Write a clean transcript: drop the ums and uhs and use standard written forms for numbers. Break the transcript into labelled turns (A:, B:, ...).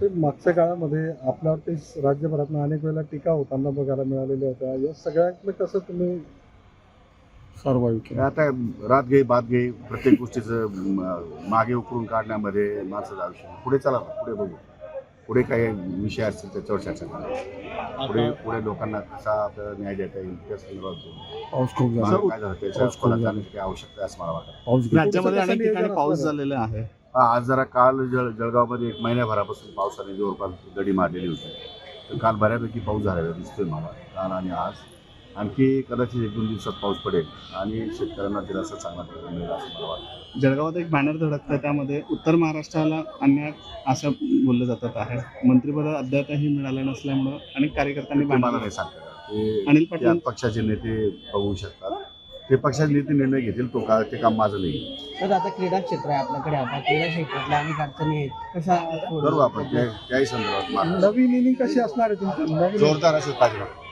A: ते मागच्या काळामध्ये आपल्यावरती राज्यभरातून अनेक वेळेला टीका होताना बघायला मिळालेल्या होत्या. या सगळ्यातलं कसं तुम्ही सर्वाइव्ह केलं?
B: आता रात घेई बात घेई प्रत्येक गोष्टीचं मागे उकरून काढण्यामध्ये माणसाचं आयुष्य पुढे चला पुढे बघू. पुढे काही विषय असतील त्याच्यावर चर्चा करा. पुढे लोकांना कसा आपल्याला न्याय देता येईल त्या संदर्भात बोलू.
A: पाऊस खूप झाला.
B: काय झालं त्याच्या खोलात जाण्याची काही आवश्यकता आहे असं मला वाटतं.
A: पाऊस
C: राज्यामध्ये अनेक ठिकाणी पाऊस झालेला आहे.
B: आज जरा काल जळगावमध्ये 1 महिन्याभरापासून पावसाने जवळपास दडी मारलेली होती. तर काल बऱ्यापैकी पाऊस झालेला दिसतोय मला काल आणि आज. आणखी कदाचित 1-2 दिवसात पाऊस पडेल आणि शेतकऱ्यांना दिलासा चांगला मिळेल असं मला वाटतं.
C: जळगावात एक बॅनर धडकतं, त्यामध्ये उत्तर महाराष्ट्राला अन्याय असं बोललं जातात आहे. मंत्रिपद अद्यापही मिळालं नसल्यामुळं अनेक कार्यकर्त्यांनी
B: ते मला
C: बॅनर
B: नाही सांगता
C: अनिल
B: ते
C: पाटील
B: त्या पक्षाचे नेते बघू शकतात. ते पक्षाचे नेते निर्णय घेतील ते काम माझं नाही.
D: तर आता क्रीडा क्षेत्र आहे आपल्याकडे, आता क्रीडा क्षेत्रातल्या अनेक अडचणी आहेत, कशा
B: करू आपण त्याही संदर्भात
A: नवीन इनिंग कशी असणार आहे तुमची? नवीन
B: जोरदार असेल पाहिजे.